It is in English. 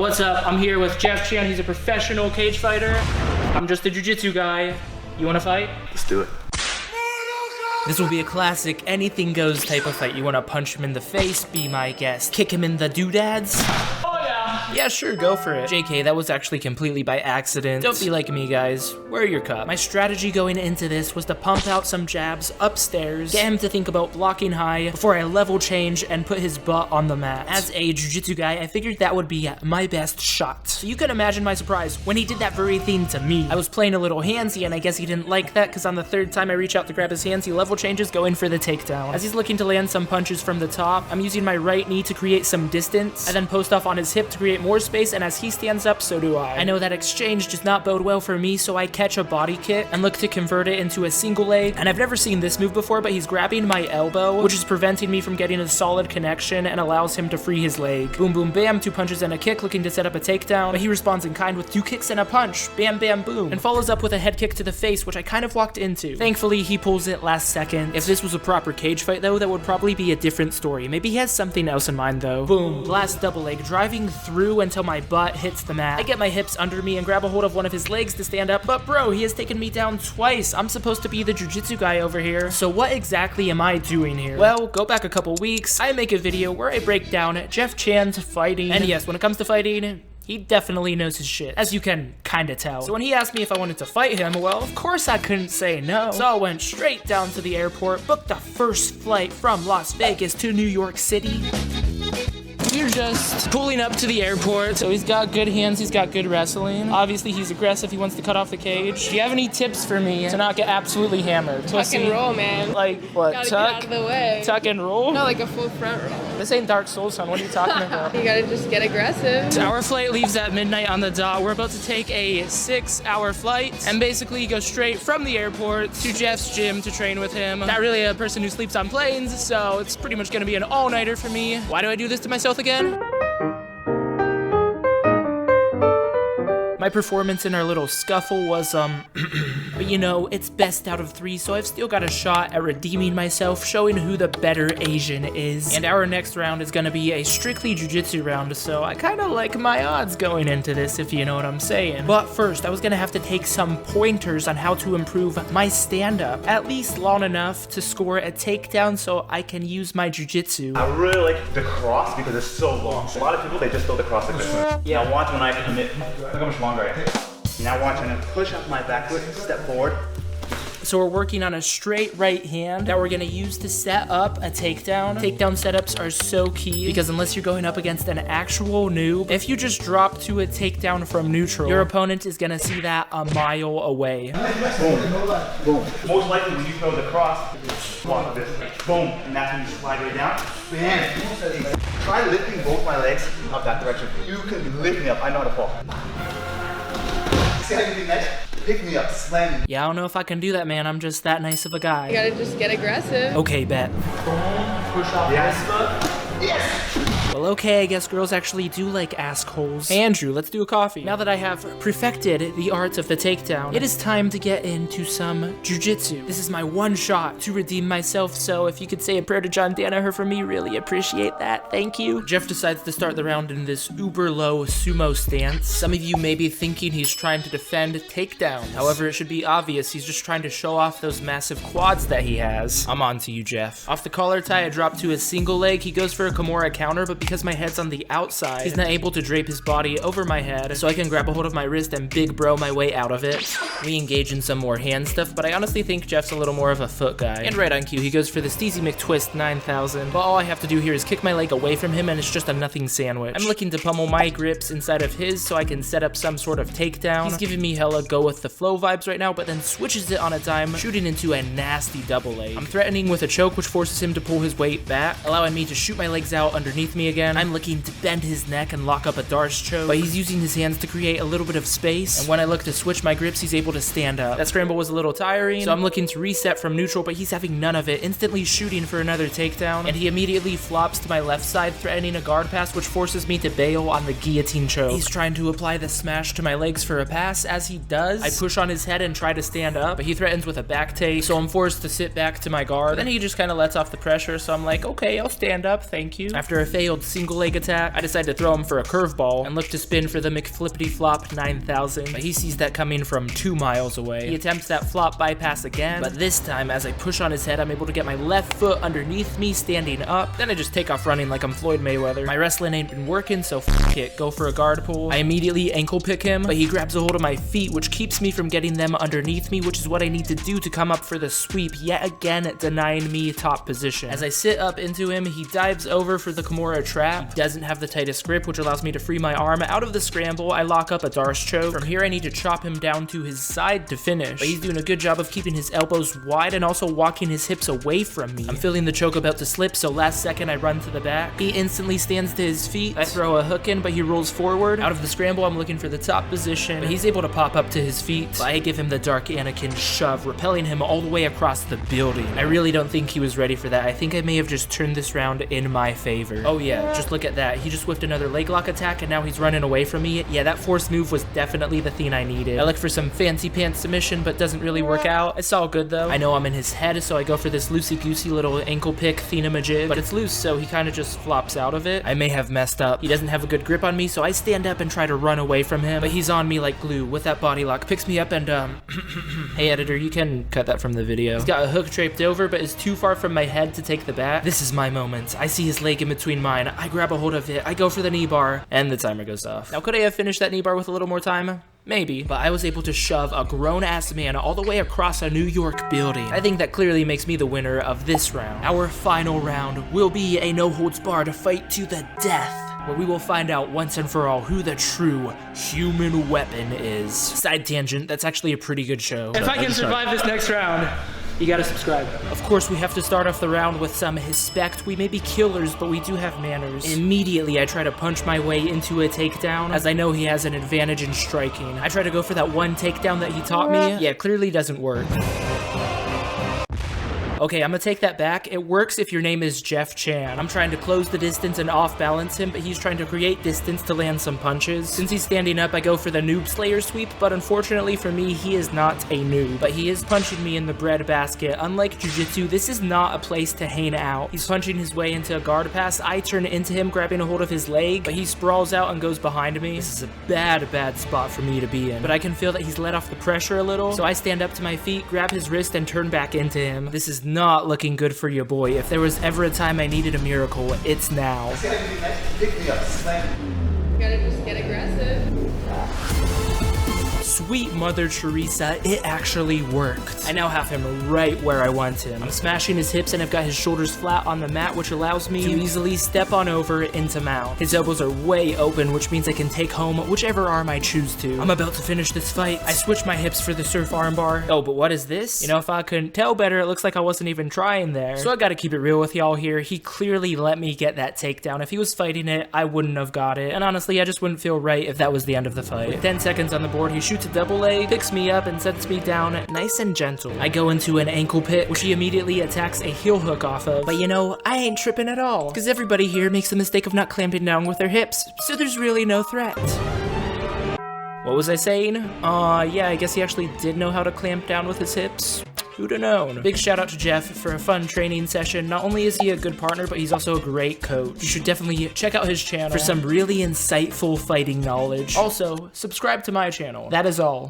What's up? I'm here with Jeff Chan. He's a professional cage fighter. I'm just a jiu-jitsu guy. You wanna fight? Let's do it. This will be a classic anything goes type of fight. You wanna punch him in the face, be my guest. Kick him in the doodads. Yeah, sure, go for it. JK, that was actually completely by accident. Don't be like me, guys. Wear your cup. My strategy going into this was to pump out some jabs upstairs, get him to think about blocking high before I level change and put his butt on the mat. As a jiu-jitsu guy, I figured that would be my best shot. So you can imagine my surprise when he did that very thing to me. I was playing a little handsy, and I guess he didn't like that, because on the third time I reach out to grab his hands, he level changes, going for the takedown. As he's looking to land some punches from the top, I'm using my right knee to create some distance. I then post off on his hip to create more space, and as he stands up, so do I. I know that exchange does not bode well for me, so I catch a body kick and look to convert it into a single leg. And I've never seen this move before, but he's grabbing my elbow, which is preventing me from getting a solid connection and allows him to free his leg. Boom, boom, bam, 2 punches and a kick, looking to set up a takedown, but he responds in kind with 2 kicks and a punch. Bam, bam, boom. And follows up with a head kick to the face, which I kind of walked into. Thankfully, he pulls it last second. If this was a proper cage fight, though, that would probably be a different story. Maybe he has something else in mind, though. Boom, last double leg, driving through until my butt hits the mat. I get my hips under me and grab a hold of one of his legs to stand up, but bro, he has taken me down twice. I'm supposed to be the jiu-jitsu guy over here. So what exactly am I doing here? Well, go back a couple weeks, I make a video where I break down Jeff Chan's fighting. And yes, when it comes to fighting, he definitely knows his shit, as you can kinda tell. So when he asked me if I wanted to fight him, well, of course I couldn't say no. So I went straight down to the airport, booked the first flight from Las Vegas to New York City. We're just pulling up to the airport. So he's got good hands, he's got good wrestling. Obviously he's aggressive, he wants to cut off the cage. Do you have any tips for me to not get absolutely hammered? Tuck and roll, man. Like what? Gotta Tuck? get out of the way. Tuck and roll? No, like a full front roll. This ain't Dark Souls, son. What are you talking about? You gotta just get aggressive. So our flight leaves at midnight on the dot. We're about to take a 6-hour flight and basically go straight from the airport to Jeff's gym to train with him. Not really a person who sleeps on planes, so it's pretty much gonna be an all-nighter for me. Why do I do this to myself again? My performance in our little scuffle was, but you know, it's best out of 3, so I've still got a shot at redeeming myself, showing who the better Asian is. And our next round is gonna be a strictly jiu-jitsu round, so I kinda like my odds going into this, if you know what I'm saying. But first, I was gonna have to take some pointers on how to improve my stand-up, at least long enough to score a takedown so I can use my jiu-jitsu. I really like the cross because it's so long. A lot of people, they just throw the cross like this. Yeah, watch when I commit. Look how much longer I take. Now watch, I'm gonna push up my back foot, step forward. So we're working on a straight right hand that we're gonna use to set up a takedown. Takedown setups are so key because unless you're going up against an actual noob, if you just drop to a takedown from neutral, your opponent is gonna see that a mile away. Boom, boom. Most likely when you throw the cross, block this. Boom, and that's when you slide right down. Bam. Try lifting both my legs up that direction. You can lift me up, I know how to fall. See anything next? Pick me up, slam me. Yeah, I don't know if I can do that, man. I'm just that nice of a guy. You gotta just get aggressive. Okay, bet. Boom, push off this foot. Yes! Well, okay, I guess girls actually do like assholes. Hey, Andrew, let's do a coffee. Now that I have perfected the art of the takedown, it is time to get into some jiu-jitsu. This is my one shot to redeem myself, so if you could say a prayer to John Danaher for me, really appreciate that. Thank you. Jeff decides to start the round in this uber low sumo stance. Some of you may be thinking he's trying to defend takedowns. However, it should be obvious he's just trying to show off those massive quads that he has. I'm on to you, Jeff. Off the collar tie, I drop to a single leg. He goes for a Kimura counter, but because my head's on the outside, he's not able to drape his body over my head, so I can grab a hold of my wrist and big bro my way out of it. We engage in some more hand stuff, but I honestly think Jeff's a little more of a foot guy. And right on cue, he goes for the Steezy McTwist 9000, but all I have to do here is kick my leg away from him and it's just a nothing sandwich. I'm looking to pummel my grips inside of his so I can set up some sort of takedown. He's giving me hella go with the flow vibes right now, but then switches it on a dime, shooting into a nasty double leg. I'm threatening with a choke, which forces him to pull his weight back, allowing me to shoot my legs out underneath me again. I'm looking to bend his neck and lock up a Darce choke, but he's using his hands to create a little bit of space, and when I look to switch my grips, he's able to stand up. That scramble was a little tiring, so I'm looking to reset from neutral, but he's having none of it, instantly shooting for another takedown, and he immediately flops to my left side, threatening a guard pass, which forces me to bail on the guillotine choke. He's trying to apply the smash to my legs for a pass. As he does, I push on his head and try to stand up, but he threatens with a back take, so I'm forced to sit back to my guard. But then he just kind of lets off the pressure, so I'm like, okay, I'll stand up, thank you. After a failed failed single leg attack, I decide to throw him for a curveball and look to spin for the McFlippity-Flop 9000, but he sees that coming from 2 miles away. He attempts that flop bypass again, but this time, as I push on his head, I'm able to get my left foot underneath me, standing up. Then I just take off running like I'm Floyd Mayweather. My wrestling ain't been working, so f it, go for a guard pull. I immediately ankle pick him, but he grabs a hold of my feet, which keeps me from getting them underneath me, which is what I need to do to come up for the sweep, yet again denying me top position. As I sit up into him, he dives over for the Kimura trap. He doesn't have the tightest grip, which allows me to free my arm. Out of the scramble, I lock up a Darce choke. From here, I need to chop him down to his side to finish, but he's doing a good job of keeping his elbows wide and also walking his hips away from me. I'm feeling the choke about to slip, so last second I run to the back. He instantly stands to his feet. I throw a hook in, but he rolls forward. Out of the scramble, I'm looking for the top position, but he's able to pop up to his feet. But I give him the Dark Anakin shove, repelling him all the way across the building. I really don't think he was ready for that. I think I may have just turned this round in my favor. Oh yeah, just look at that. He just whiffed another leg lock attack, and now he's running away from me. Yeah, that force move was definitely the thing I needed. I look for some fancy pants submission, but doesn't really work out. It's all good though. I know I'm in his head, so I go for this loosey-goosey little ankle pick thingamajig, but it's loose, so he kind of just flops out of it. I may have messed up. He doesn't have a good grip on me, so I stand up and try to run away from him, but he's on me like glue with that body lock, picks me up and hey editor, you can cut that from the video. He's got a hook draped over, but is too far from my head to take the bat. This is my moment. I see his leg in between mine. I grab a hold of it. I go for the knee bar, and the timer goes off. Now, could I have finished that knee bar with a little more time? Maybe, but I was able to shove a grown-ass man all the way across a New York building. I think that clearly makes me the winner of this round. Our final round will be a no-holds-barred fight to the death, where we will find out once and for all who the true human weapon is. Side tangent, that's actually a pretty good show. If I can survive this next round, you gotta subscribe. Of course, we have to start off the round with some respect. We may be killers, but we do have manners. Immediately, I try to punch my way into a takedown, as I know he has an advantage in striking. I try to go for that one takedown that he taught me. Yeah, clearly doesn't work. Okay, I'm gonna take that back. It works if your name is Jeff Chan. I'm trying to close the distance and off-balance him, but he's trying to create distance to land some punches. Since he's standing up, I go for the Noob Slayer sweep, but unfortunately for me, he is not a noob. But he is punching me in the bread basket. Unlike Jiu-Jitsu, this is not a place to hang out. He's punching his way into a guard pass. I turn into him, grabbing a hold of his leg, but he sprawls out and goes behind me. This is a bad spot for me to be in. But I can feel that he's let off the pressure a little, so I stand up to my feet, grab his wrist, and turn back into him. This is not looking good for your boy. If there was ever a time I needed a miracle, it's now. Gotta just get aggressive. Sweet Mother Teresa, it actually worked. I now have him right where I want him. I'm smashing his hips and I've got his shoulders flat on the mat, which allows me to easily step on over into mount. His elbows are way open, which means I can take home whichever arm I choose to. I'm about to finish this fight. I switch my hips for the surf armbar. Oh, but what is this? You know, if I couldn't tell better, it looks like I wasn't even trying there. So I gotta keep it real with y'all here. He clearly let me get that takedown. If he was fighting it, I wouldn't have got it. And honestly, I just wouldn't feel right if that was the end of the fight. With 10 seconds on the board, he shoots a double leg, picks me up, and sets me down nice and gentle. I go into an ankle pit, which he immediately attacks a heel hook off of. But you know, I ain't tripping at all, because everybody here makes the mistake of not clamping down with their hips, so there's really no threat. What was I saying? Yeah, I guess he actually did know how to clamp down with his hips. Who'd have known? Big shout out to Jeff for a fun training session. Not only is he a good partner, but he's also a great coach. You should definitely check out his channel for some really insightful fighting knowledge. Also, subscribe to my channel. That is all.